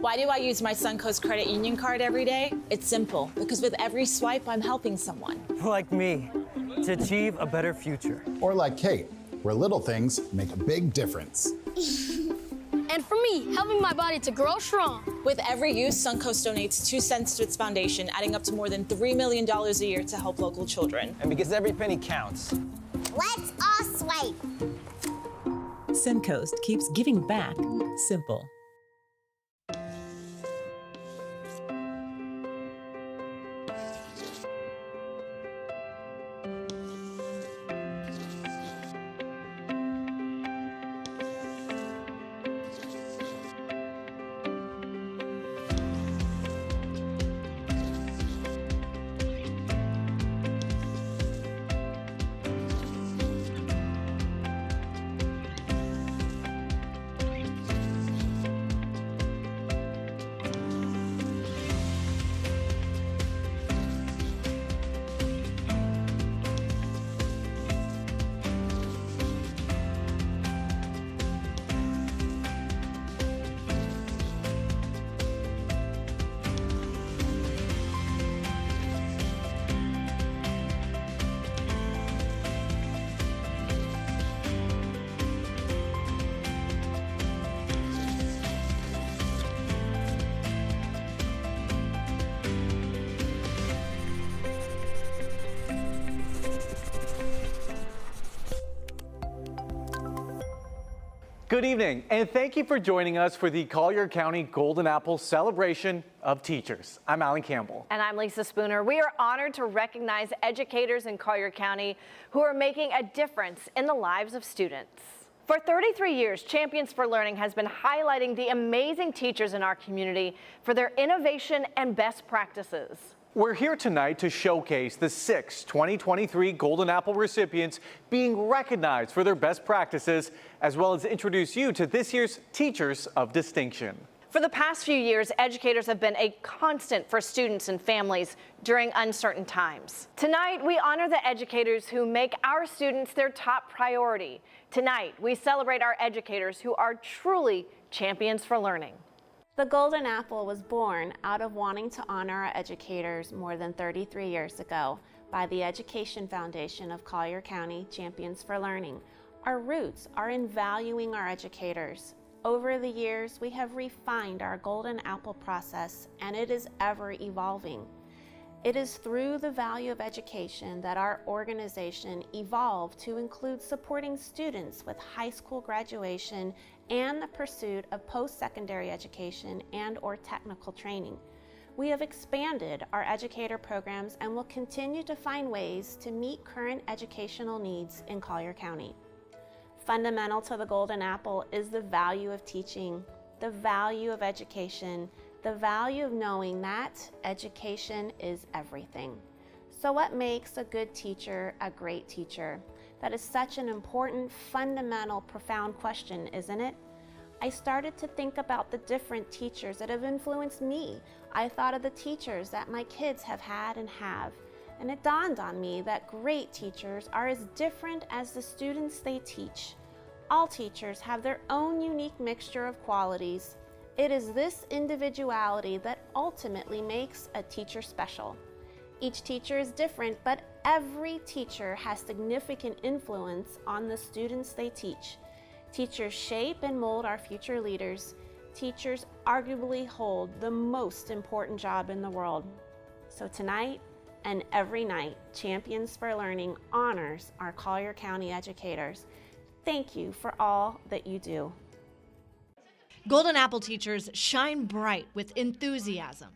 Why do I use my Suncoast Credit Union card every day? It's simple, because with every swipe, I'm helping someone. Like me, to achieve a better future. Or like Kate, where little things make a big difference. And for me, helping my body to grow strong. With every use, Suncoast donates 2 cents to its foundation, adding up to more than $3 million a year to help local children. And because every penny counts. Let's all swipe. Suncoast keeps giving back simple. Good evening, and thank you for joining us for the Collier County Golden Apple Celebration of Teachers. I'm Alan Campbell. And I'm Lisa Spooner. We are honored to recognize educators in Collier County who are making a difference in the lives of students. For 33 years, Champions for Learning has been highlighting the amazing teachers in our community for their innovation and best practices. We're here tonight to showcase the 6 2023 Golden Apple recipients being recognized for their best practices, as well as introduce you to this year's Teachers of Distinction. For the past few years, educators have been a constant for students and families during uncertain times. Tonight, we honor the educators who make our students their top priority. Tonight, we celebrate our educators who are truly champions for learning. The Golden Apple was born out of wanting to honor our educators more than 33 years ago by the Education Foundation of Collier County Champions for Learning. Our roots are in valuing our educators. Over the years, we have refined our Golden Apple process, and it is ever evolving. It is through the value of education that our organization evolved to include supporting students with high school graduation and the pursuit of post-secondary education and/or technical training. We have expanded our educator programs and will continue to find ways to meet current educational needs in Collier County. Fundamental to the Golden Apple is the value of teaching, the value of education, the value of knowing that education is everything. So what makes a good teacher a great teacher? That is such an important, fundamental, profound question, isn't it? I started to think about the different teachers that have influenced me. I thought of the teachers that my kids have had and have. And it dawned on me that great teachers are as different as the students they teach. All teachers have their own unique mixture of qualities. It is this individuality that ultimately makes a teacher special. Each teacher is different, but every teacher has significant influence on the students they teach. Teachers shape and mold our future leaders. Teachers arguably hold the most important job in the world. So tonight and every night, Champions for Learning honors our Collier County educators. Thank you for all that you do. Golden Apple teachers shine bright with enthusiasm.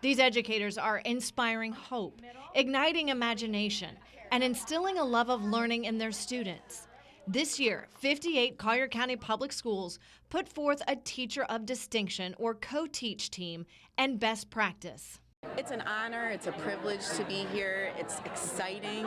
These educators are inspiring hope, igniting imagination, and instilling a love of learning in their students. This year, 58 Collier County Public Schools put forth a Teacher of Distinction or co-teach team and best practice. It's an honor, it's a privilege to be here, it's exciting,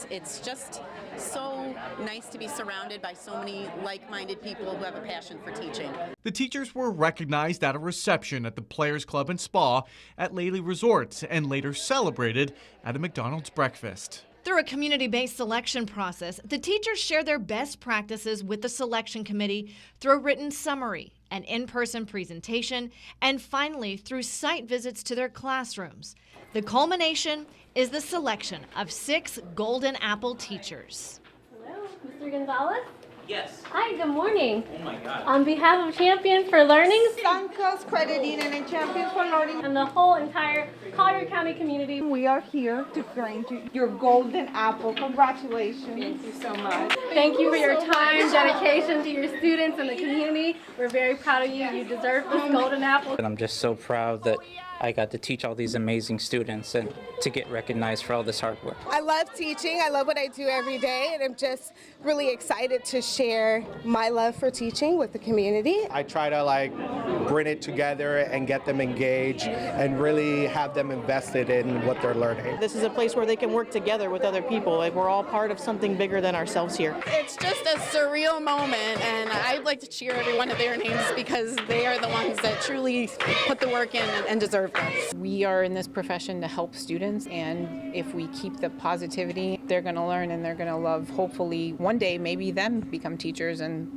it's just so nice to be surrounded by so many like-minded people who have a passion for teaching. The teachers were recognized at a reception at the Players Club and Spa at Lely Resorts and later celebrated at a McDonald's breakfast. Through a community-based selection process, the teachers share their best practices with the selection committee through a written summary, an in-person presentation, and finally through site visits to their classrooms. The culmination is the selection of 6 Golden Apple teachers. Hello, Mr. Gonzalez? Yes. Hi, good morning. Oh my God. On behalf of Champions for Learning, Suncoast Credit Union and Champions for Learning, and the whole entire Collier County community, we are here to grant you your Golden Apple. Congratulations. Thank you so much. Thank you for your time, dedication to your students and the community. We're very proud of you. You deserve this Golden Apple. And I'm just so proud that I got to teach all these amazing students and to get recognized for all this hard work. I love teaching. I love what I do every day, and I'm just really excited to share my love for teaching with the community. I try to bring it together and get them engaged and really have them invested in what they're learning. This is a place where they can work together with other people. Like, we're all part of something bigger than ourselves here. It's just a surreal moment, and I'd like to cheer every one of their names because they are the ones that truly put the work in and deserve this. We are in this profession to help students, and if we keep the positivity, they're going to learn and they're going to love, hopefully one day maybe them become teachers and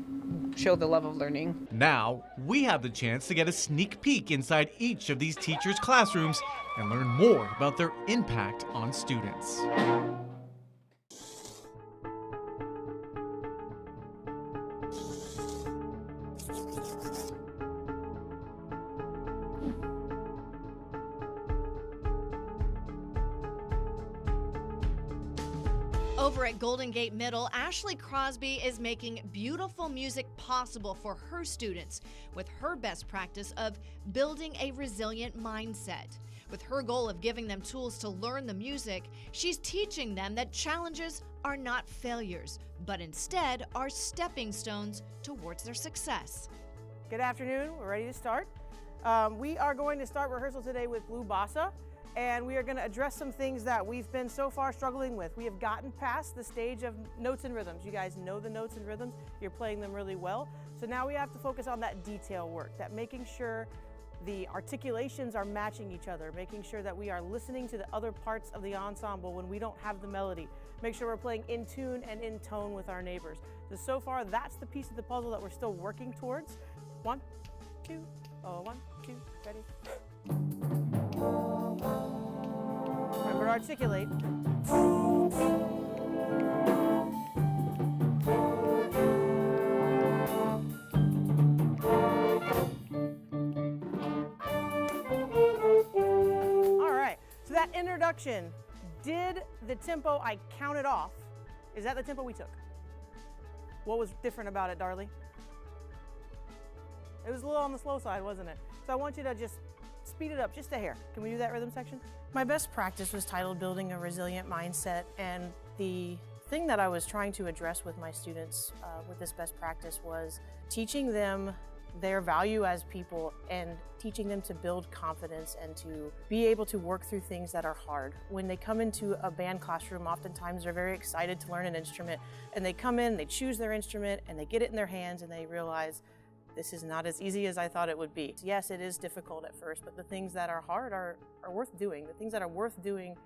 show the love of learning. Now we have the chance to get a sneak peek inside each of these teachers' classrooms and learn more about their impact on students. Over at Golden Gate Middle, Ashley Crosby is making beautiful music possible for her students with her best practice of building a resilient mindset. With her goal of giving them tools to learn the music, she's teaching them that challenges are not failures, but instead are stepping stones towards their success. Good afternoon. We're ready to start. We are going to start rehearsal today with Blue Bossa, and we are going to address some things that we've been so far struggling with. We have gotten past the stage of notes and rhythms. You guys know the notes and rhythms. You're playing them really well. So now we have to focus on that detail work, that making sure the articulations are matching each other, making sure that we are listening to the other parts of the ensemble when we don't have the melody. Make sure we're playing in tune and in tone with our neighbors. So far, that's the piece of the puzzle that we're still working towards. 1, 2, 1, 2, ready. Remember to articulate. All right, so that introduction, did the tempo I counted off, is that the tempo we took? What was different about it, Darlie? It was a little on the slow side, wasn't it? So I want you to just speed it up just a hair. Can we do that rhythm section? My best practice was titled Building a Resilient Mindset, and the thing that I was trying to address with my students with this best practice was teaching them their value as people and teaching them to build confidence and to be able to work through things that are hard. When they come into a band classroom, oftentimes they're very excited to learn an instrument, and they come in, they choose their instrument, and they get it in their hands, and they realize this is not as easy as I thought it would be. Yes, it is difficult at first, but the things that are hard are worth doing. The things that are worth doing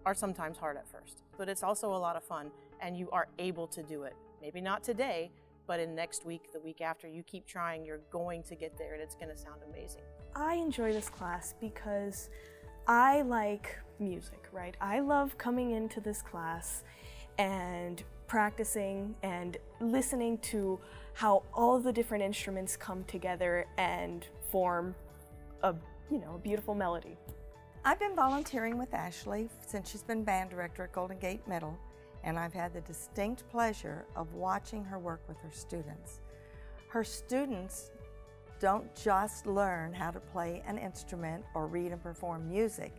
are sometimes hard at first, but it's also a lot of fun, and you are able to do it. Maybe not today, but in next week, the week after, you keep trying, you're going to get there, and it's going to sound amazing. I enjoy this class because I like music, right? I love coming into this class and practicing and listening to how all of the different instruments come together and form a beautiful melody. I've been volunteering with Ashley since she's been band director at Golden Gate Middle, and I've had the distinct pleasure of watching her work with her students. Her students don't just learn how to play an instrument or read and perform music.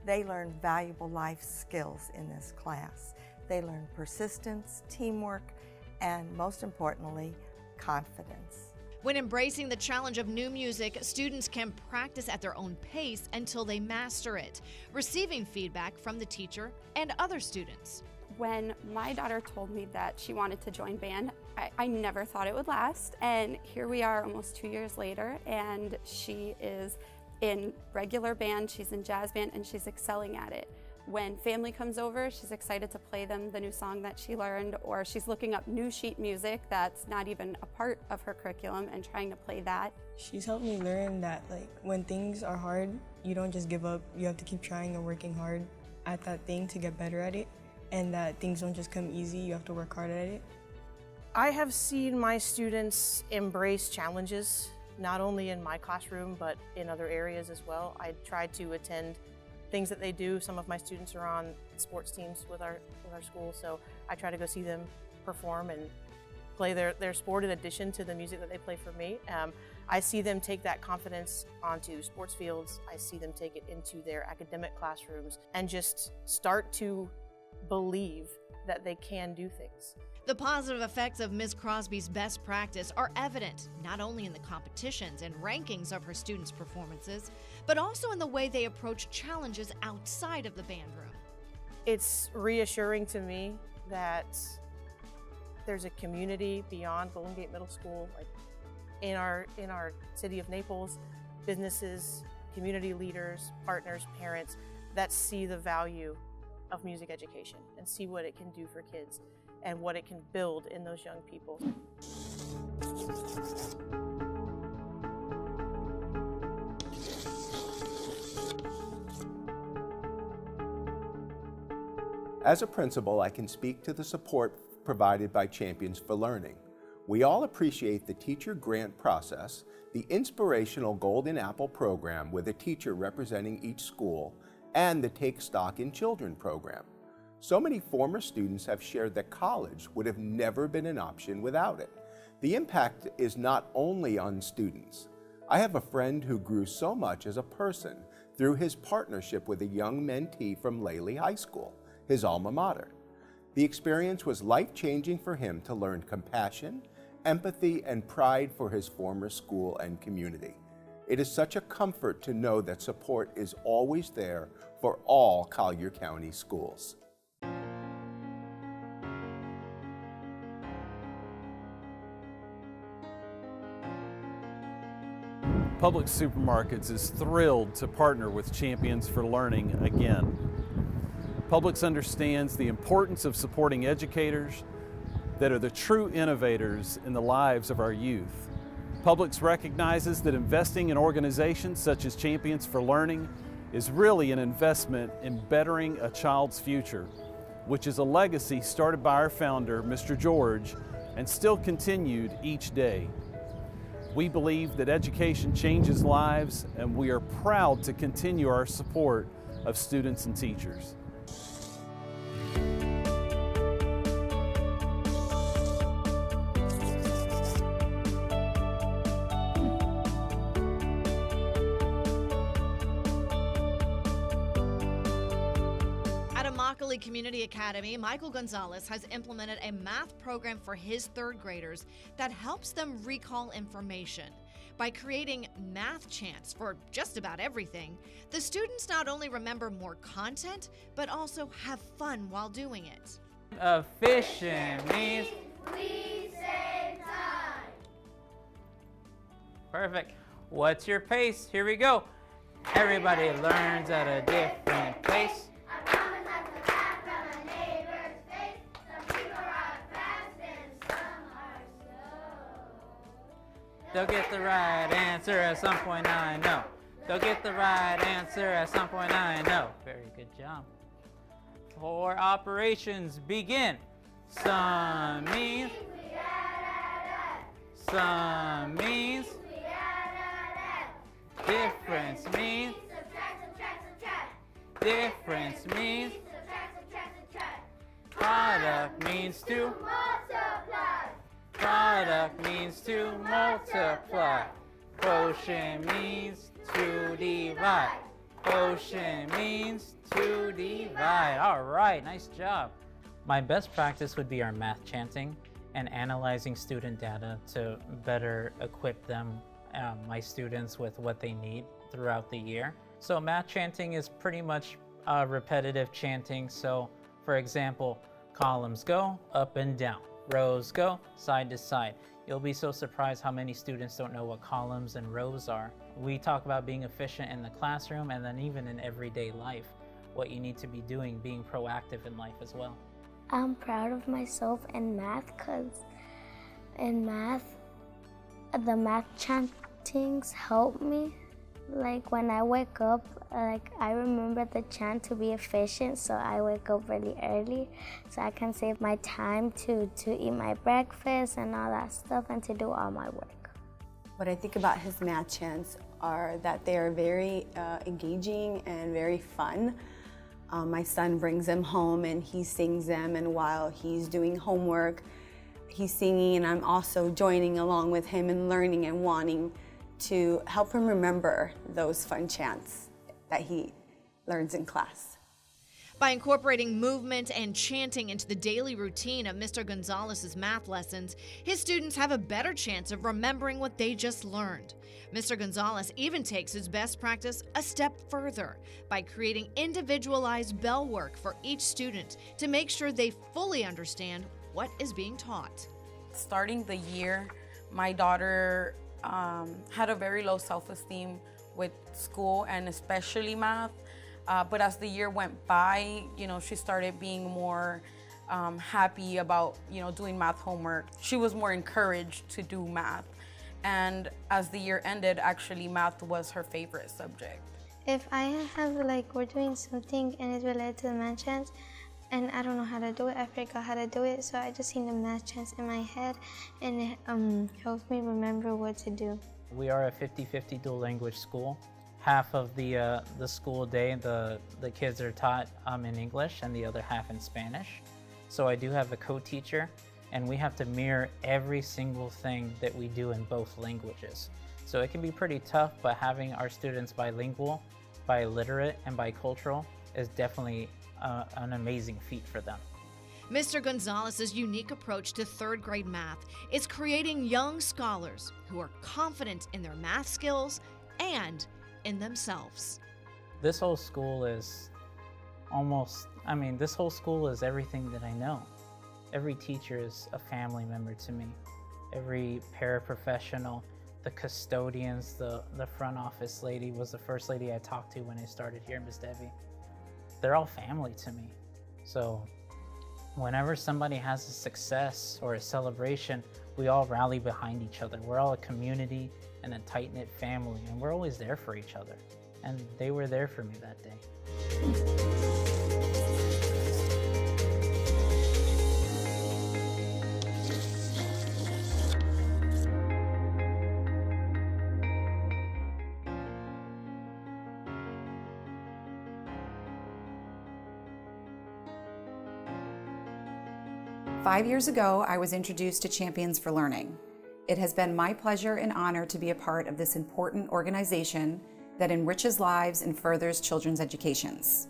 They learn valuable life skills in this class. They learn persistence, teamwork, and most importantly, confidence. When embracing the challenge of new music, students can practice at their own pace until they master it, receiving feedback from the teacher and other students. When my daughter told me that she wanted to join band, I never thought it would last, and here we are almost 2 years later, and she is in regular band, she's in jazz band, and she's excelling at it. when family comes over, she's excited to play them the new song that she learned, or she's looking up new sheet music that's not even a part of her curriculum and trying to play that. She's helped me learn that when things are hard, you don't just give up. You have to keep trying and working hard at that thing to get better at it, and that things don't just come easy. You have to work hard at it. I have seen my students embrace challenges, not only in my classroom, but in other areas as well. I try to attend things that they do. Some of my students are on sports teams with our school, so I try to go see them perform and play their sport in addition to the music that they play for me. I see them take that confidence onto sports fields. I see them take it into their academic classrooms and just start to believe that they can do things. The positive effects of Ms. Crosby's best practice are evident not only in the competitions and rankings of her students' performances, but also in the way they approach challenges outside of the band room. It's reassuring to me that there's a community beyond Golden Gate Middle School, like in our city of Naples, businesses, community leaders, partners, parents that see the value of music education and see what it can do for kids and what it can build in those young people. As a principal, I can speak to the support provided by Champions for Learning. We all appreciate the teacher grant process, the inspirational Golden Apple program with a teacher representing each school, and the Take Stock in Children program. So many former students have shared that college would have never been an option without it. The impact is not only on students. I have a friend who grew so much as a person through his partnership with a young mentee from Lely High School, his alma mater. The experience was life-changing for him to learn compassion, empathy, and pride for his former school and community. It is such a comfort to know that support is always there for all Collier County schools. Publix Supermarkets is thrilled to partner with Champions for Learning again. Publix understands the importance of supporting educators that are the true innovators in the lives of our youth. Publix recognizes that investing in organizations such as Champions for Learning is really an investment in bettering a child's future, which is a legacy started by our founder, Mr. George, and still continued each day. We believe that education changes lives, and we are proud to continue our support of students and teachers. Community Academy, Michael Gonzalez has implemented a math program for his third graders that helps them recall information. By creating math chants for just about everything, the students not only remember more content, but also have fun while doing it. Efficient means we save time. Perfect. What's your pace? Here we go. Everybody learns at a different pace. They'll get the right answer at some point, I know. They'll get the right answer at some point, I know. Very good job. For operations, begin. Sum means. Sum means. Difference means. Difference means. Product means to multiply. Product means to multiply. Quotient means to divide. Quotient means to divide. All right, nice job. My best practice would be our math chanting and analyzing student data to better equip them, my students, with what they need throughout the year. So math chanting is pretty much repetitive chanting. So for example, columns go up and down. Rows go side to side. You'll be so surprised how many students don't know what columns and rows are. We talk about being efficient in the classroom and then even in everyday life. what you need to be doing, being proactive in life as well. I'm proud of myself in math because in math, the math chantings help me. Like when I wake up, I remember the chant to be efficient, so I wake up really early so I can save my time to eat my breakfast and all that stuff and to do all my work. What I think about his math chants are that they are very engaging and very fun. My son brings them home and he sings them, and while he's doing homework, he's singing, and I'm also joining along with him and learning and wanting to help him remember those fun chants that he learns in class. By incorporating movement and chanting into the daily routine of Mr. Gonzalez's math lessons, his students have a better chance of remembering what they just learned. Mr. Gonzalez even takes his best practice a step further by creating individualized bell work for each student to make sure they fully understand what is being taught. Starting the year, my daughter had a very low self-esteem with school and especially math. But as the year went by, she started being more happy about, doing math homework. She was more encouraged to do math. And as the year ended, actually math was her favorite subject. If I have, we're doing something and it's related to the math chants, and I don't know how to do it, I forgot how to do it, so I just sing the math chants in my head, and it helps me remember what to do. We are a 50-50 dual language school. Half of the school day, the kids are taught in English and the other half in Spanish. So I do have a co-teacher, and we have to mirror every single thing that we do in both languages. So it can be pretty tough, but having our students bilingual, biliterate, and bicultural is definitely an amazing feat for them. Mr. Gonzalez's unique approach to third grade math is creating young scholars who are confident in their math skills and in themselves. This whole school is this whole school is everything that I know. Every teacher is a family member to me. Every paraprofessional, the custodians, the front office lady was the first lady I talked to when I started here, Miss Debbie. They're all family to me. So whenever somebody has a success or a celebration, we all rally behind each other. We're all a community and a tight-knit family, and we're always there for each other. And they were there for me that day. 5 years ago, I was introduced to Champions for Learning. It has been my pleasure and honor to be a part of this important organization that enriches lives and furthers children's educations.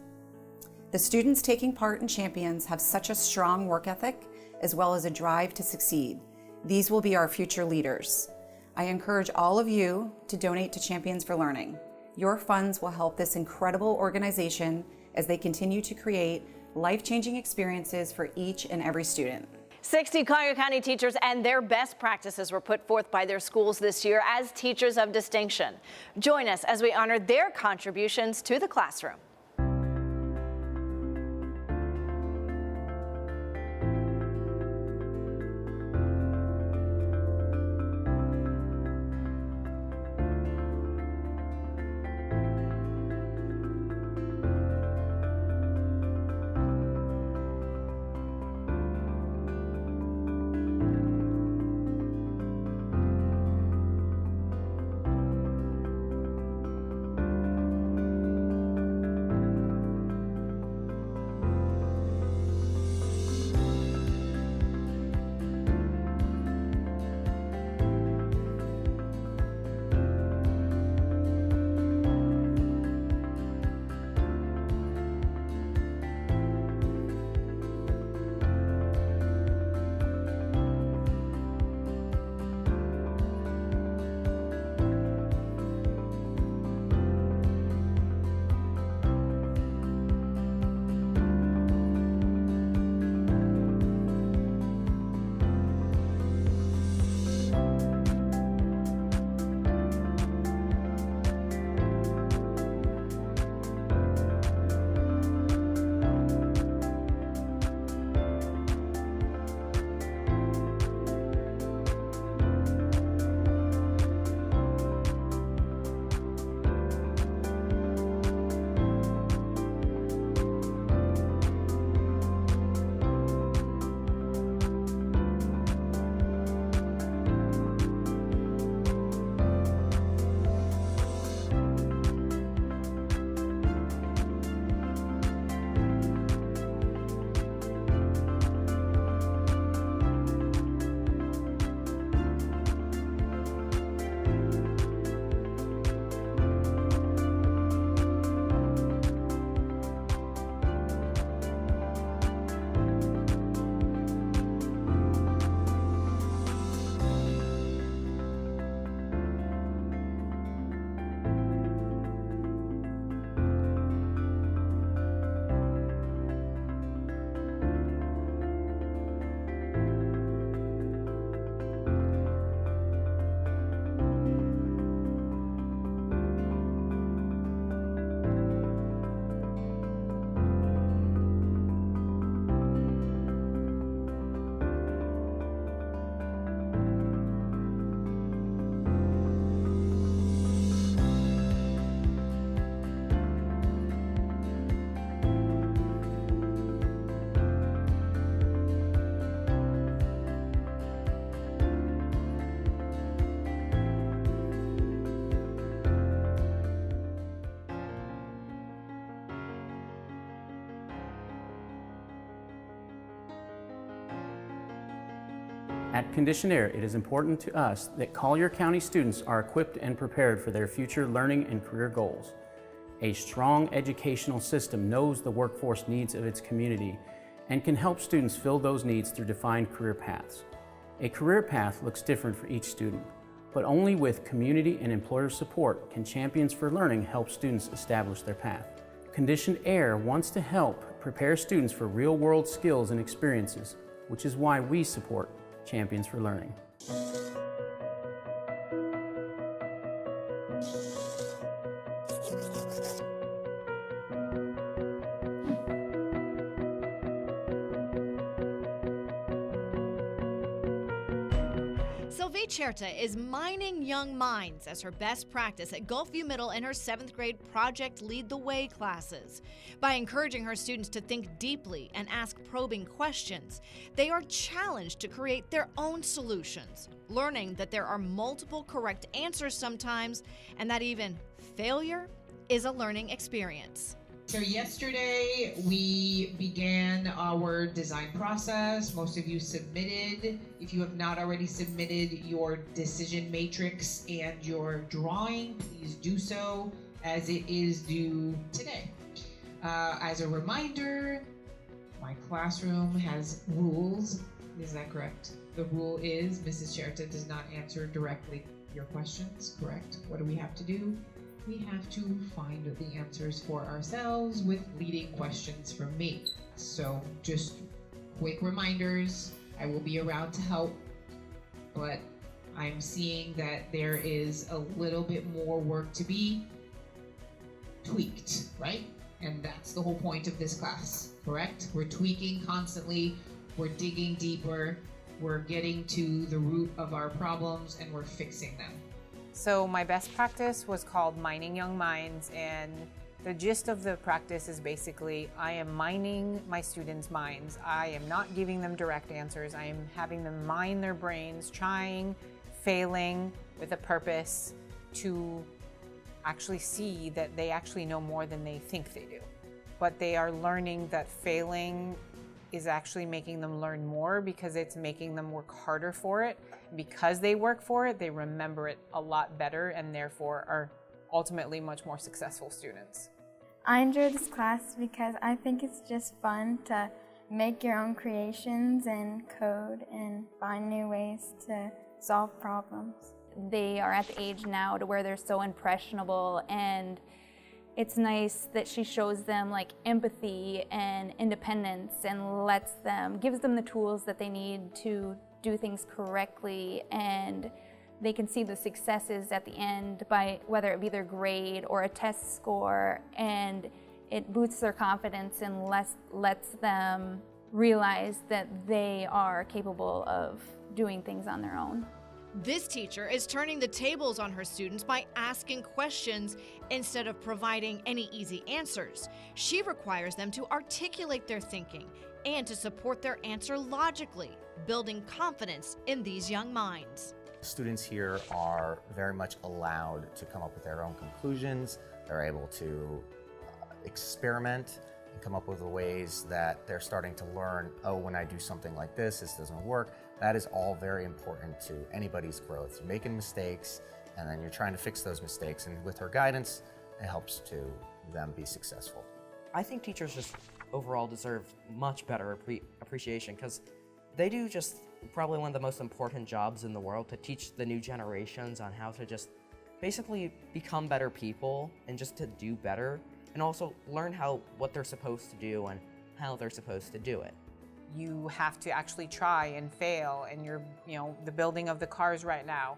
The students taking part in Champions have such a strong work ethic as well as a drive to succeed. These will be our future leaders. I encourage all of you to donate to Champions for Learning. Your funds will help this incredible organization as they continue to create life-changing experiences for each and every student. 60 Collier County teachers and their best practices were put forth by their schools this year as Teachers of Distinction. Join us as we honor their contributions to the classroom. At Conditioned Air, it is important to us that Collier County students are equipped and prepared for their future learning and career goals. A strong educational system knows the workforce needs of its community and can help students fill those needs through defined career paths. A career path looks different for each student, but only with community and employer support can Champions for Learning help students establish their path. Conditioned Air wants to help prepare students for real-world skills and experiences, which is why we support Champions for Learning. Chariton is mining young minds as her best practice at Gulfview Middle in her 7th grade Project Lead the Way classes. By encouraging her students to think deeply and ask probing questions, they are challenged to create their own solutions, learning that there are multiple correct answers sometimes and that even failure is a learning experience. So yesterday we began our design process. Most of you submitted. If you have not already submitted your decision matrix and your drawing, please do so as it is due today. As a reminder, my classroom has rules. Is that correct? The rule is Mrs. Chariton does not answer directly your questions, correct? What do we have to do? We have to find the answers for ourselves with leading questions from me. So just quick reminders, I will be around to help, but I'm seeing that there is a little bit more work to be tweaked, right? And that's the whole point of this class, correct? We're tweaking constantly, we're digging deeper, we're getting to the root of our problems and we're fixing them. So my best practice was called Mining Young Minds, and the gist of the practice is basically I am mining my students' minds. I am not giving them direct answers. I am having them mine their brains, trying, failing with a purpose to actually see that they actually know more than they think they do. But they are learning that failing is actually making them learn more because it's making them work harder for it. Because they work for it, they remember it a lot better and therefore are ultimately much more successful students. I enjoy this class because I think it's just fun to make your own creations and code and find new ways to solve problems. They are at the age now to where they're so impressionable, and it's nice that she shows them like empathy and independence and gives them the tools that they need to do things correctly, and they can see the successes at the end by whether it be their grade or a test score, and it boosts their confidence and lets them realize that they are capable of doing things on their own. This teacher is turning the tables on her students by asking questions instead of providing any easy answers. She requires them to articulate their thinking and to support their answer logically, building confidence in these young minds. Students here are very much allowed to come up with their own conclusions. They're able to experiment and come up with ways that they're starting to learn, oh, when I do something like this doesn't work. That is all very important to anybody's growth. You're making mistakes and then you're trying to fix those mistakes, and with her guidance, it helps to them be successful. I think teachers just overall deserve much better appreciation because they do just probably one of the most important jobs in the world, to teach the new generations on how to just basically become better people and just to do better, and also learn what they're supposed to do and how they're supposed to do it. You have to actually try and fail, and the building of the cars right now,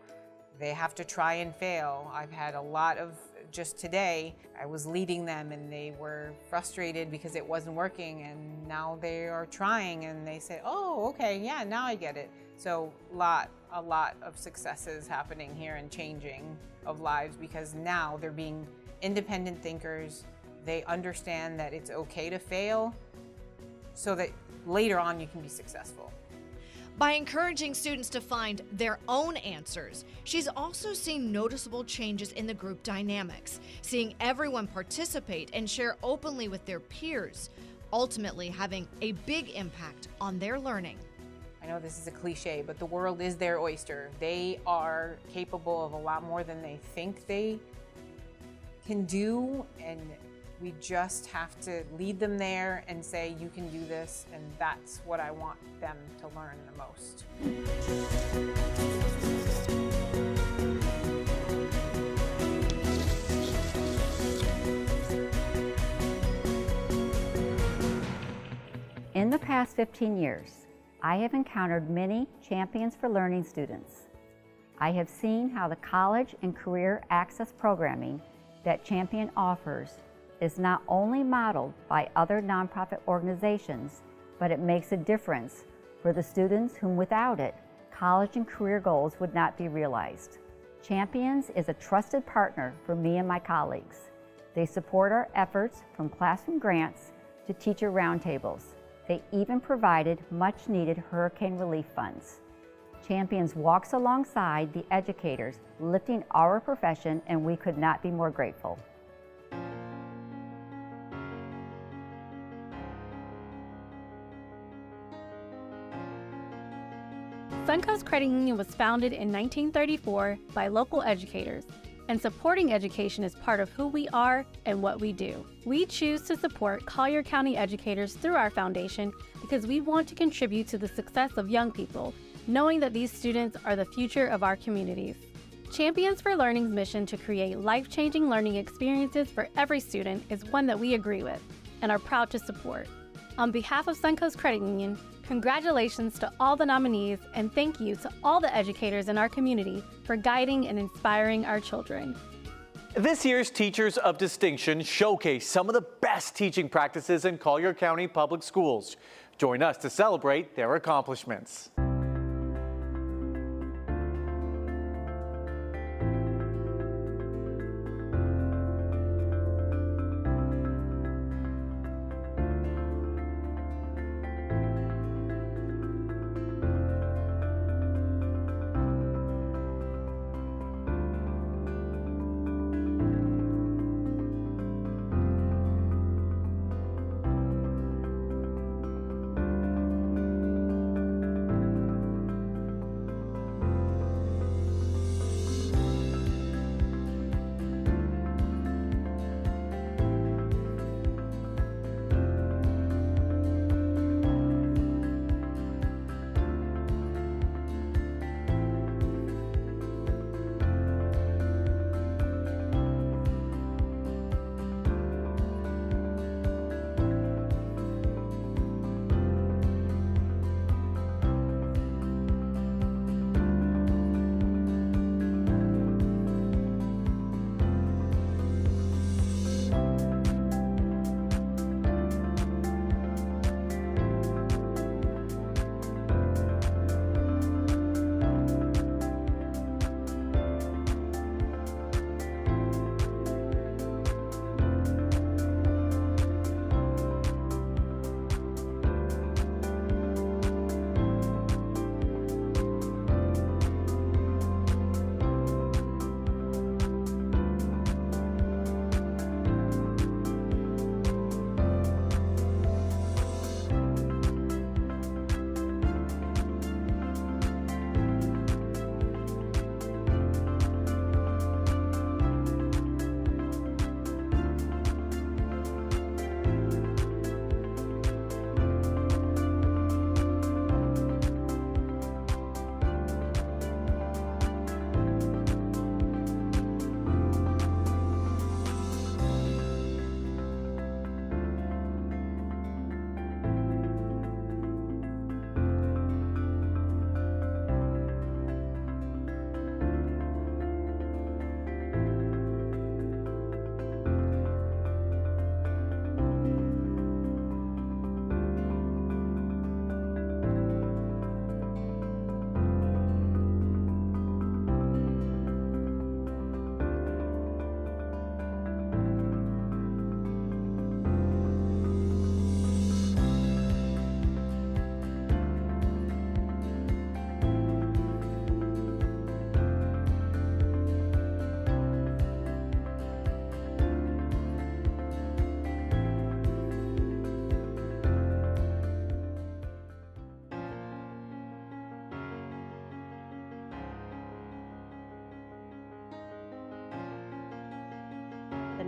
they have to try and fail. I've had a lot of, just today, I was leading them and they were frustrated because it wasn't working, and now they are trying and they say, oh, okay, yeah, now I get it. So a lot of successes happening here and changing of lives because now they're being independent thinkers. They understand that it's okay to fail so that later on you can be successful. By encouraging students to find their own answers, she's also seen noticeable changes in the group dynamics, seeing everyone participate and share openly with their peers, ultimately having a big impact on their learning. I know this is a cliche, but the world is their oyster. They are capable of a lot more than they think they can do, and we just have to lead them there and say, you can do this, and that's what I want them to learn the most. In the past 15 years, I have encountered many Champions for Learning students. I have seen how the college and career access programming that Champion offers is not only modeled by other nonprofit organizations, but it makes a difference for the students whom without it, college and career goals would not be realized. Champions is a trusted partner for me and my colleagues. They support our efforts from classroom grants to teacher roundtables. They even provided much-needed hurricane relief funds. Champions walks alongside the educators, lifting our profession, and we could not be more grateful. Suncoast Credit Union was founded in 1934 by local educators, and supporting education is part of who we are and what we do. We choose to support Collier County educators through our foundation because we want to contribute to the success of young people, knowing that these students are the future of our communities. Champions for Learning's mission to create life-changing learning experiences for every student is one that we agree with and are proud to support. On behalf of Suncoast Credit Union, congratulations to all the nominees, and thank you to all the educators in our community for guiding and inspiring our children. This year's Teachers of Distinction showcase some of the best teaching practices in Collier County Public Schools. Join us to celebrate their accomplishments.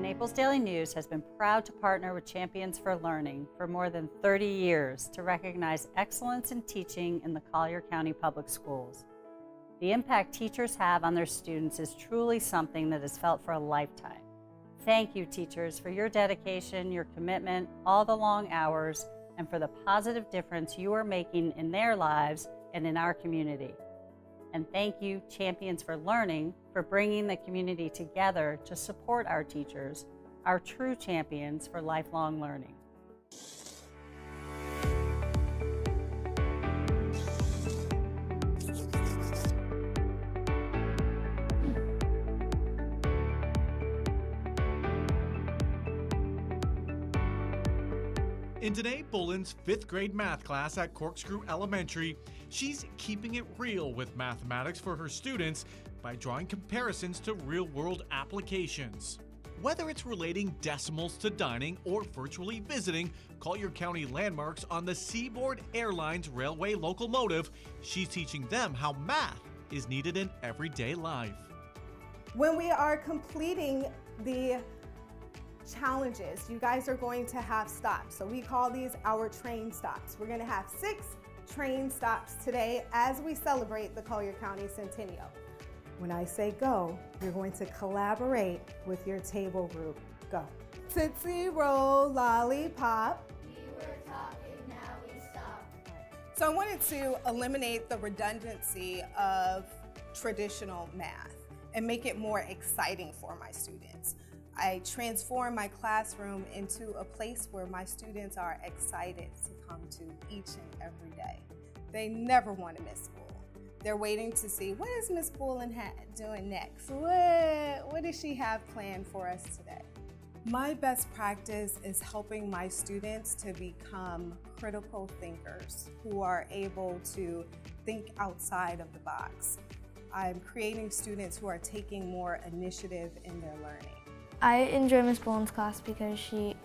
Naples Daily News has been proud to partner with Champions for Learning for more than 30 years to recognize excellence in teaching in the Collier County Public Schools. The impact teachers have on their students is truly something that is felt for a lifetime. Thank you, teachers, for your dedication, your commitment, all the long hours, and for the positive difference you are making in their lives and in our community. And thank you, Champions for Learning, for bringing the community together to support our teachers, our true champions for lifelong learning. In today, Bolin's 5th grade math class at Corkscrew Elementary, she's keeping it real with mathematics for her students by drawing comparisons to real-world applications. Whether it's relating decimals to dining or virtually visiting Collier County landmarks on the Seaboard Airlines Railway locomotive, she's teaching them how math is needed in everyday life. When we are completing the challenges, you guys are going to have stops. So we call these our train stops. We're going to have 6 train stops today as we celebrate the Collier County Centennial. When I say go, you're going to collaborate with your table group. Go. Tootsie Roll Lollipop. We were talking, now we stop. So I wanted to eliminate the redundancy of traditional math and make it more exciting for my students. I transform my classroom into a place where my students are excited to come to each and every day. They never want to miss school. They're waiting to see, what is Miss Bolin doing next? What does she have planned for us today? My best practice is helping my students to become critical thinkers who are able to think outside of the box. I'm creating students who are taking more initiative in their learning. I enjoy Miss Bolin's class because she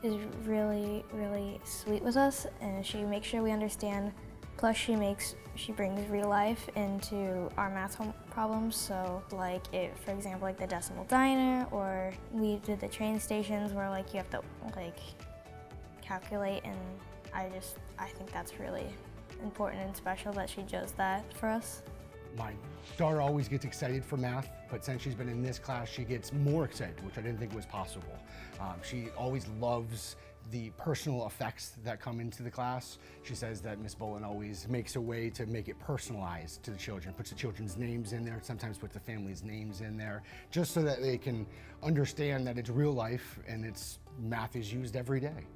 is really, really sweet with us, and she makes sure we understand. Plus she brings real life into our math problems. So like for example, like the decimal diner, or we did the train stations where like you have to like calculate, and I think that's really important and special that she does that for us. My daughter always gets excited for math, but since she's been in this class, she gets more excited, which I didn't think was possible. She always loves the personal effects that come into the class. She says that Miss Bolin always makes a way to make it personalized to the children, puts the children's names in there, sometimes puts the family's names in there, just so that they can understand that it's real life and math is used every day.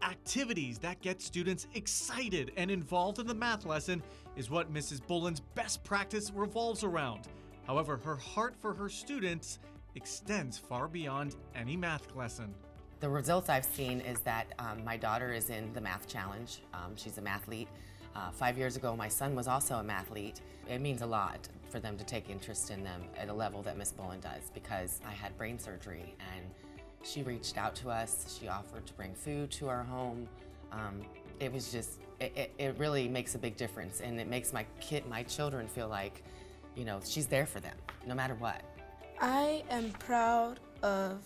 Activities that get students excited and involved in the math lesson is what Mrs. Bolin's best practice revolves around. However, her heart for her students extends far beyond any math lesson. The results I've seen is that my daughter is in the math challenge. She's a mathlete. 5 years ago, my son was also a mathlete. It means a lot for them to take interest in them at a level that Miss Bolin does, because I had brain surgery and she reached out to us. She offered to bring food to our home. It was just, it really makes a big difference, and it makes my children feel like, you know, she's there for them, no matter what. I am proud of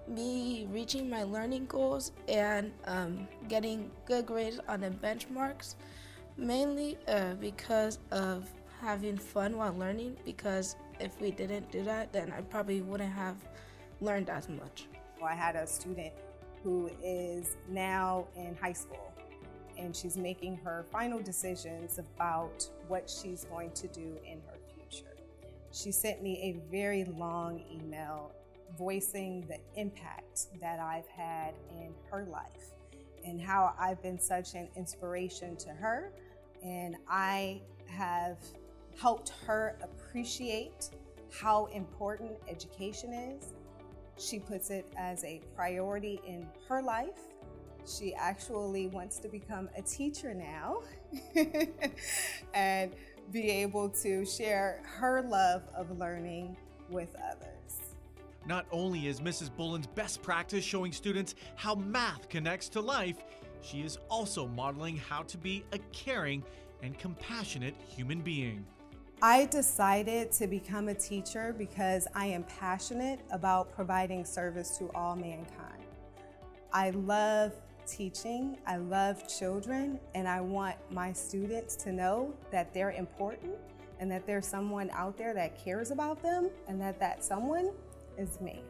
me reaching my learning goals and getting good grades on the benchmarks, mainly because of having fun while learning, because if we didn't do that, then I probably wouldn't have learned as much. I had a student who is now in high school, and she's making her final decisions about what she's going to do in her future. She sent me a very long email voicing the impact that I've had in her life and how I've been such an inspiration to her, and I have helped her appreciate how important education is. She puts it as a priority in her life. She actually wants to become a teacher now and be able to share her love of learning with others. Not only is Mrs. Bolin's best practice showing students how math connects to life, she is also modeling how to be a caring and compassionate human being. I decided to become a teacher because I am passionate about providing service to all mankind. I love teaching, I love children, and I want my students to know that they're important and that there's someone out there that cares about them, and that someone is me.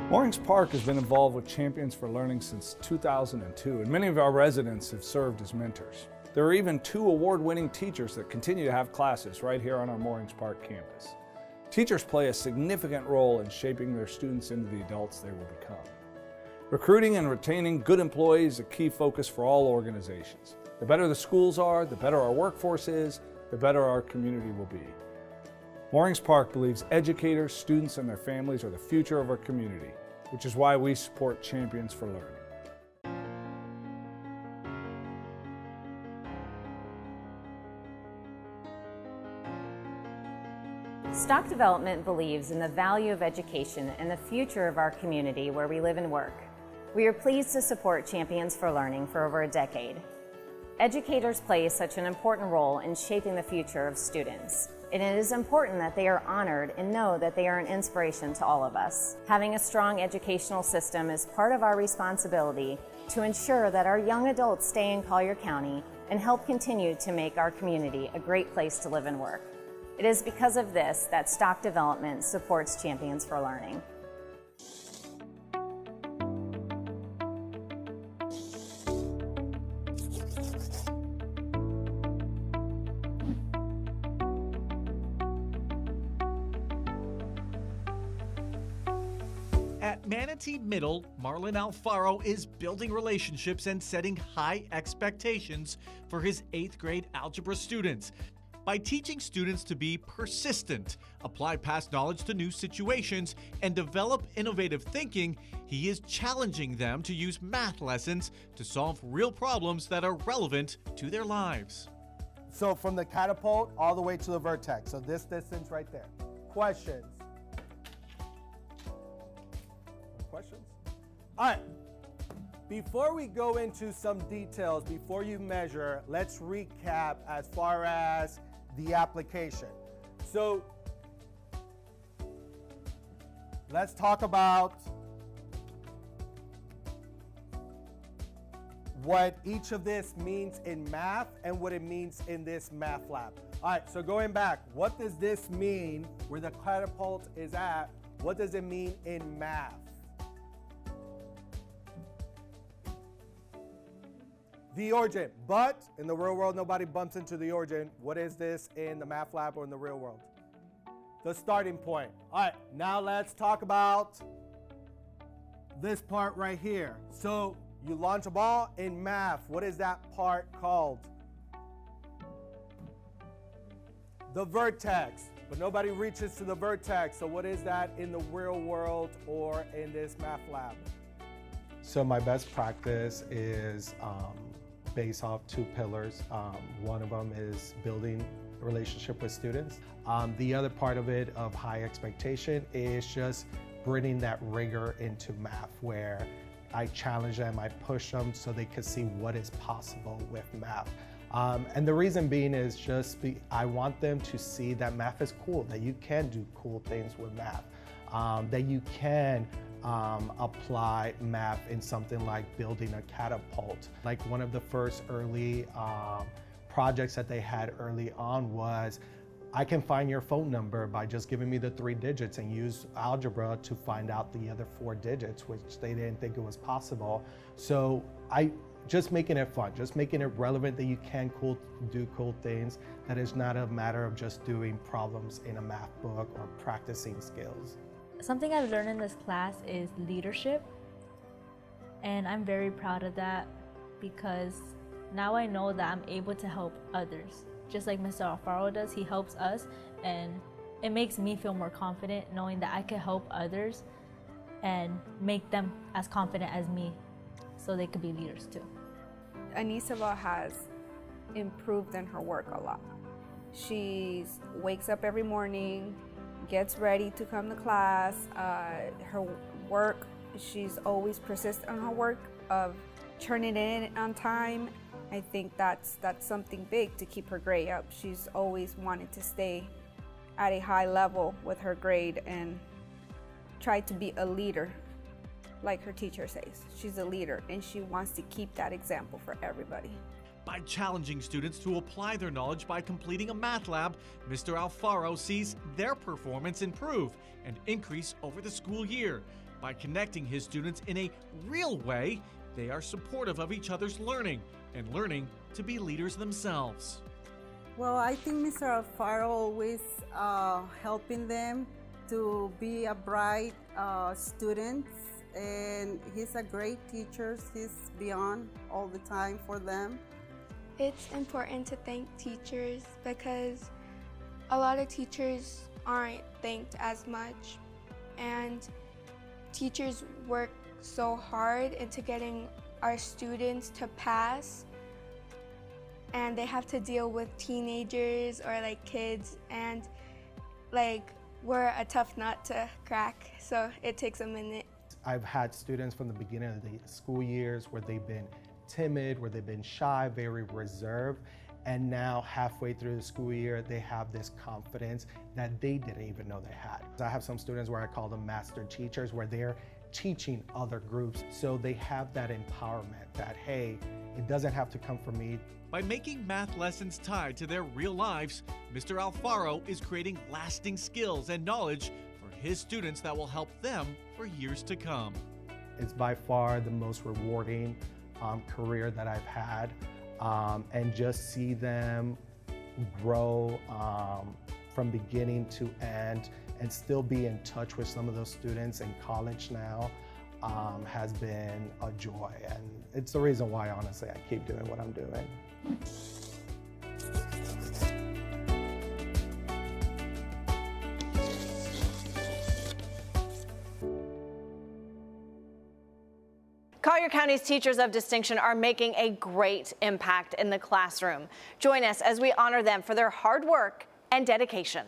Morings Park has been involved with Champions for Learning since 2002, and many of our residents have served as mentors. There are even 2 award-winning teachers that continue to have classes right here on our Morings Park campus. Teachers play a significant role in shaping their students into the adults they will become. Recruiting and retaining good employees is a key focus for all organizations. The better the schools are, the better our workforce is, the better our community will be. Morings Park believes educators, students, and their families are the future of our community, which is why we support Champions for Learning. Stock Development believes in the value of education and the future of our community where we live and work. We are pleased to support Champions for Learning for over a decade. Educators play such an important role in shaping the future of students, and it is important that they are honored and know that they are an inspiration to all of us. Having a strong educational system is part of our responsibility to ensure that our young adults stay in Collier County and help continue to make our community a great place to live and work. It is because of this that Stock Development supports Champions for Learning. At Manatee Middle, Marlin Alfaro is building relationships and setting high expectations for his 8th grade algebra students. By teaching students to be persistent, apply past knowledge to new situations, and develop innovative thinking, he is challenging them to use math lessons to solve real problems that are relevant to their lives. So from the catapult all the way to the vertex, so this distance right there. Questions? Questions? All right. Before we go into some details, before you measure, let's recap as far as the application. So let's talk about what each of this means in math and what it means in this math lab. All right, so going back, what does this mean where the catapult is at? What does it mean in math? The origin, but in the real world, nobody bumps into the origin. What is this in the math lab or in the real world? The starting point. All right, now let's talk about this part right here. So you launch a ball in math. What is that part called? The vertex, but nobody reaches to the vertex. So what is that in the real world or in this math lab? So my best practice is based off 2 pillars. One of them is building a relationship with students. The other part of it, of high expectation, is just bringing that rigor into math, where I challenge them, I push them so they can see what is possible with math. And the reason being is I want them to see that math is cool, that you can do cool things with math, that you can apply math in something like building a catapult. Like one of the first early projects that they had early on was, I can find your phone number by just giving me the 3 digits and use algebra to find out the other 4 digits, which they didn't think it was possible. So just making it fun, just making it relevant that you can do cool things, that it's not a matter of just doing problems in a math book or practicing skills. Something I've learned in this class is leadership, and I'm very proud of that because now I know that I'm able to help others. Just like Mr. Alfaro does, he helps us, and it makes me feel more confident knowing that I can help others and make them as confident as me so they could be leaders too. Anisaba has improved in her work a lot. She wakes up every morning, gets ready to come to class. Her work, she's always persistent on her work of turning it in on time. I think that's something big to keep her grade up. She's always wanted to stay at a high level with her grade and try to be a leader, like her teacher says. She's a leader and she wants to keep that example for everybody. By challenging students to apply their knowledge by completing a math lab, Mr. Alfaro sees their performance improve and increase over the school year. By connecting his students in a real way, they are supportive of each other's learning and learning to be leaders themselves. Well, I think Mr. Alfaro always helping them to be a bright student, and he's a great teacher. He's beyond all the time for them. It's important to thank teachers because a lot of teachers aren't thanked as much, and teachers work so hard into getting our students to pass, and they have to deal with teenagers or like kids, and like we're a tough nut to crack, so it takes a minute. I've had students from the beginning of the school years where they've been timid, where they've been shy, very reserved, and now halfway through the school year they have this confidence that they didn't even know they had. I have some students where I call them master teachers, where they're teaching other groups, so they have that empowerment that, hey, it doesn't have to come from me. By making math lessons tied to their real lives, Mr. Alfaro is creating lasting skills and knowledge for his students that will help them for years to come. It's by far the most rewarding career that I've had, and just see them grow from beginning to end and still be in touch with some of those students in college now has been a joy, and it's the reason why, honestly, I keep doing what I'm doing. Collier County's Teachers of Distinction are making a great impact in the classroom. Join us as we honor them for their hard work and dedication.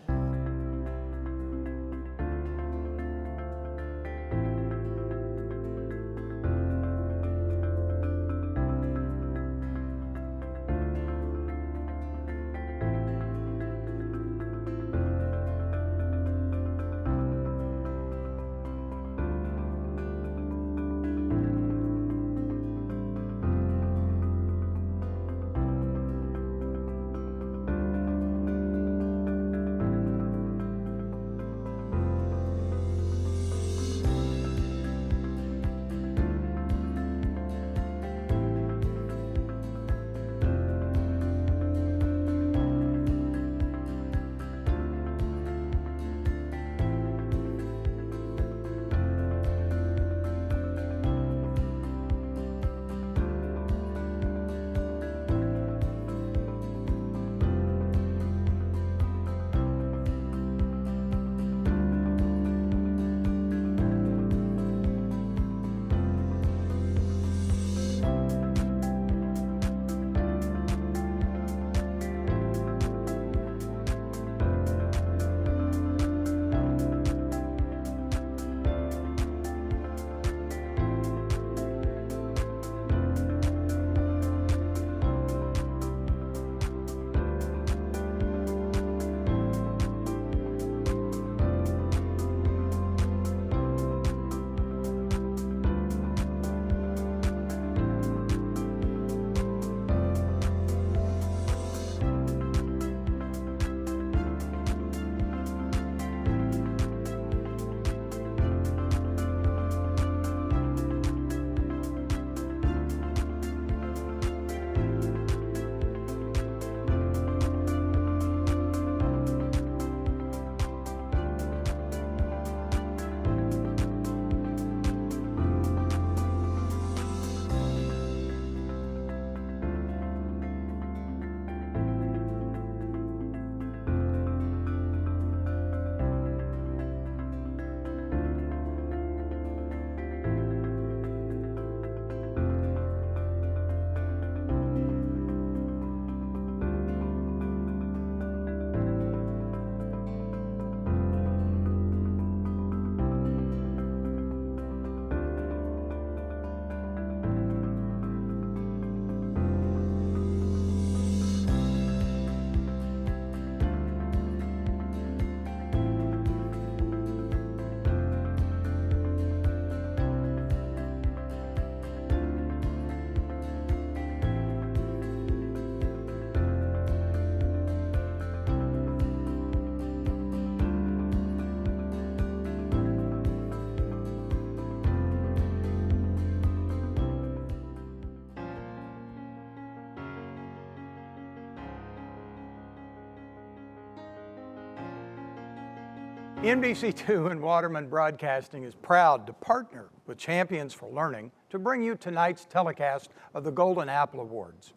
NBC2 and Waterman Broadcasting is proud to partner with Champions for Learning to bring you tonight's telecast of the Golden Apple Awards.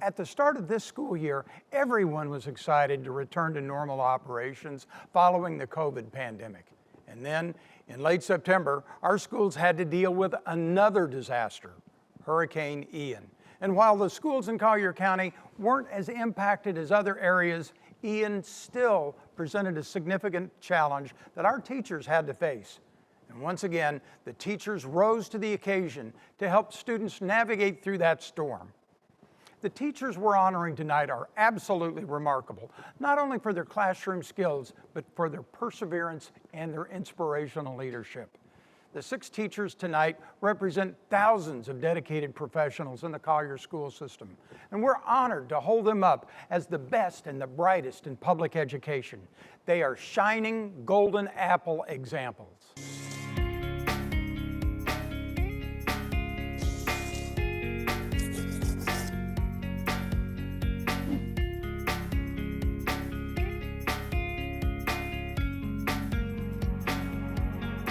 At the start of this school year, everyone was excited to return to normal operations following the COVID pandemic. And then, in late September, our schools had to deal with another disaster, Hurricane Ian. And while the schools in Collier County weren't as impacted as other areas, Ian still presented a significant challenge that our teachers had to face. And once again, the teachers rose to the occasion to help students navigate through that storm. The teachers we're honoring tonight are absolutely remarkable, not only for their classroom skills, but for their perseverance and their inspirational leadership. The 6 teachers tonight represent thousands of dedicated professionals in the Collier school system, and we're honored to hold them up as the best and the brightest in public education. They are shining Golden Apple examples.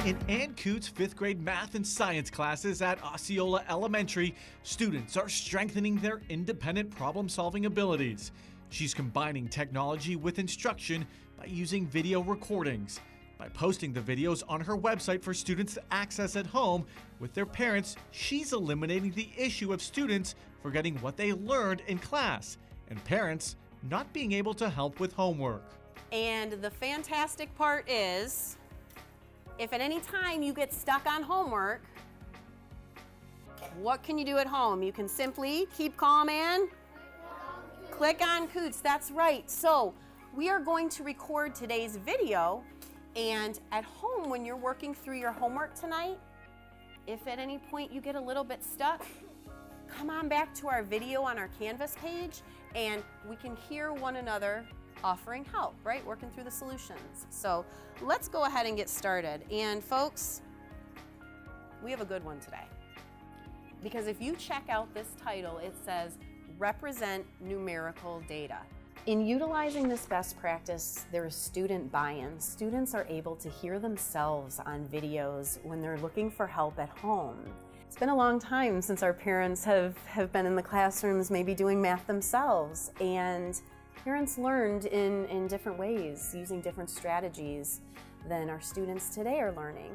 In Ann Coots' 5th grade math and science classes at Osceola Elementary, students are strengthening their independent problem-solving abilities. She's combining technology with instruction by using video recordings. By posting the videos on her website for students to access at home with their parents, she's eliminating the issue of students forgetting what they learned in class and parents not being able to help with homework. And the fantastic part is, if at any time you get stuck on homework, what can you do at home? You can simply keep calm and click on Coots. That's right. So we are going to record today's video, and at home when you're working through your homework tonight, if at any point you get a little bit stuck, come on back to our video on our Canvas page and we can hear one another offering help, right? Working through the solutions. So let's go ahead and get started. And folks, we have a good one today. Because if you check out this title, it says, Represent Numerical Data. In utilizing this best practice, there is student buy-in. Students are able to hear themselves on videos when they're looking for help at home. It's been a long time since our parents have been in the classrooms maybe doing math themselves, and parents learned in different ways, using different strategies than our students today are learning.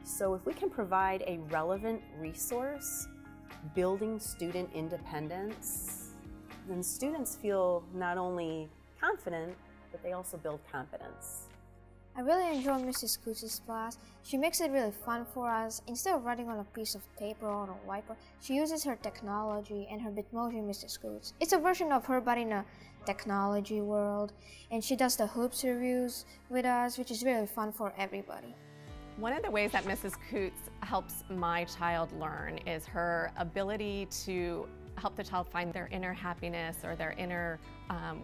So if we can provide a relevant resource, building student independence, then students feel not only confident, but they also build confidence. I really enjoy Mrs. Coots' class. She makes it really fun for us. Instead of writing on a piece of paper or on a whiteboard, she uses her technology and her Bitmoji Mrs. Coots. It's a version of her, but in a technology world. And she does the hoops reviews with us, which is really fun for everybody. One of the ways that Mrs. Coots helps my child learn is her ability to help the child find their inner happiness or their inner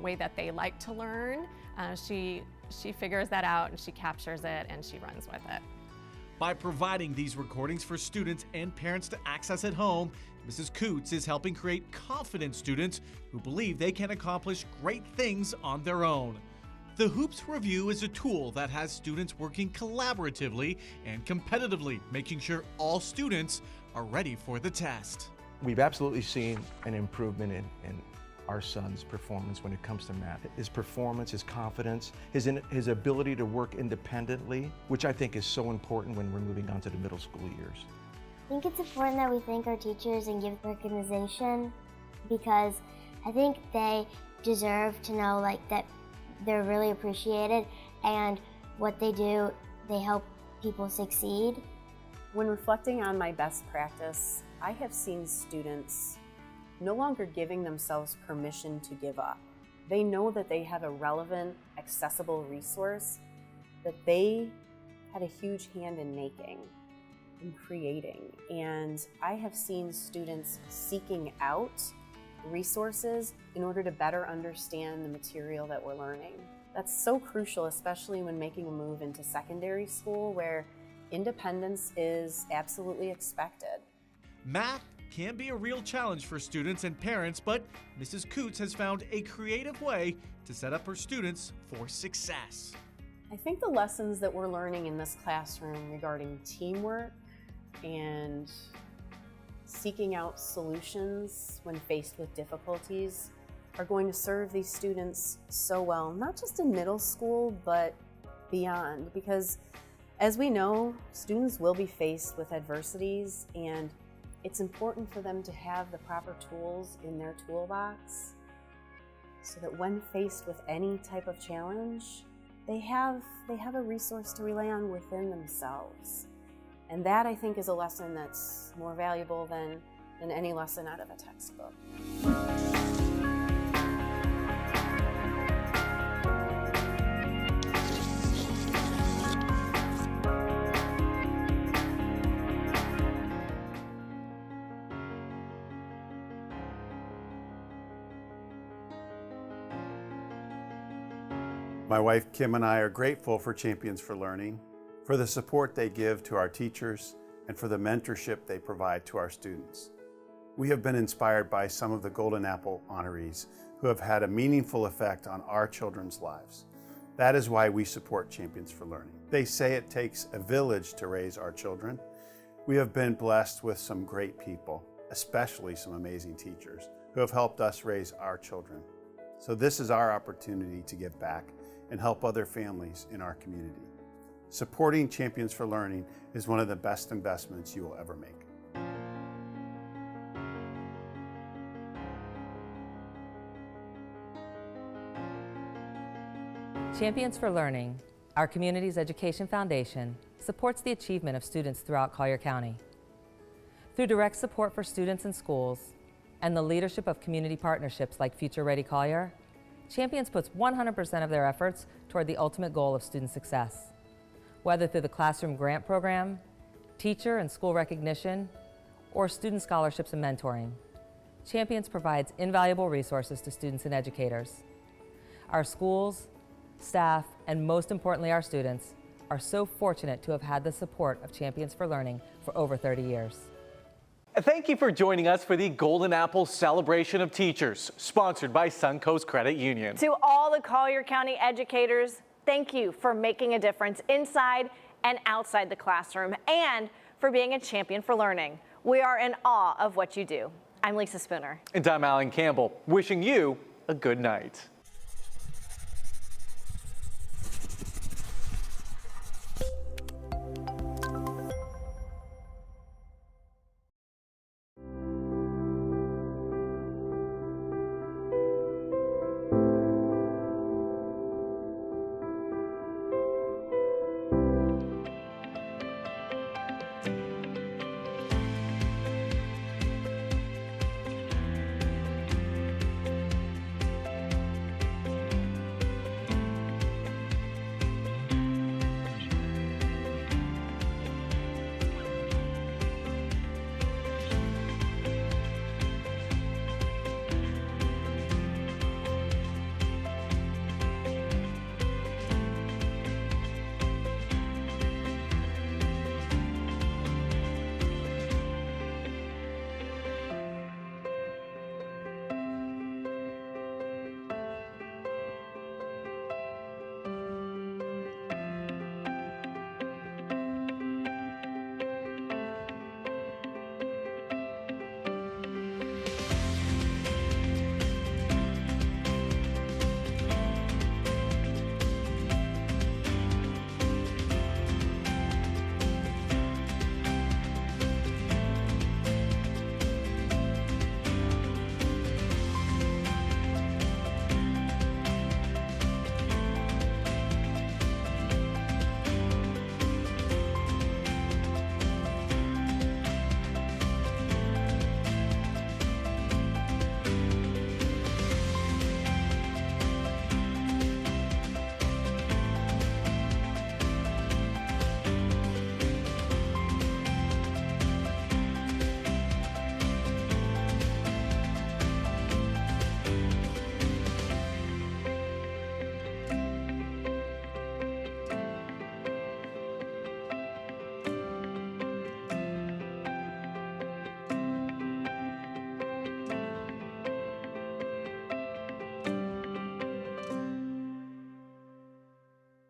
way that they like to learn. She figures that out and she captures it and she runs with it. By providing these recordings for students and parents to access at home, Mrs. Coots is helping create confident students who believe they can accomplish great things on their own. The Hoops Review is a tool that has students working collaboratively and competitively, making sure all students are ready for the test. We've absolutely seen an improvement in our son's performance when it comes to math. His performance, his confidence, his ability to work independently, which I think is so important when we're moving on to the middle school years. I think it's important that we thank our teachers and give recognition, because I think they deserve to know that they're really appreciated, and what they do, they help people succeed. When reflecting on my best practice, I have seen students no longer giving themselves permission to give up. They know that they have a relevant, accessible resource that they had a huge hand in making, in creating. And I have seen students seeking out resources in order to better understand the material that we're learning. That's so crucial, especially when making a move into secondary school, where independence is absolutely expected. Math can be a real challenge for students and parents, but Mrs. Coots has found a creative way to set up her students for success. I think the lessons that we're learning in this classroom regarding teamwork and seeking out solutions when faced with difficulties are going to serve these students so well, not just in middle school, but beyond. Because as we know, students will be faced with adversities, and it's important for them to have the proper tools in their toolbox so that when faced with any type of challenge, they have a resource to rely on within themselves. And that, I think, is a lesson that's more valuable than any lesson out of a textbook. My wife Kim and I are grateful for Champions for Learning, for the support they give to our teachers, and for the mentorship they provide to our students. We have been inspired by some of the Golden Apple honorees who have had a meaningful effect on our children's lives. That is why we support Champions for Learning. They say it takes a village to raise our children. We have been blessed with some great people, especially some amazing teachers who have helped us raise our children. So this is our opportunity to give back and help other families in our community. Supporting Champions for Learning is one of the best investments you will ever make. Champions for Learning, our community's education foundation, supports the achievement of students throughout Collier County. Through direct support for students and schools and the leadership of community partnerships like Future Ready Collier, Champions puts 100% of their efforts toward the ultimate goal of student success. Whether through the classroom grant program, teacher and school recognition, or student scholarships and mentoring, Champions provides invaluable resources to students and educators. Our schools, staff, and most importantly our students are so fortunate to have had the support of Champions for Learning for over 30 years. Thank you for joining us for the Golden Apple Celebration of Teachers, sponsored by Suncoast Credit Union. To all the Collier County educators, thank you for making a difference inside and outside the classroom and for being a champion for learning. We are in awe of what you do. I'm Lisa Spooner. And I'm Alan Campbell, wishing you a good night.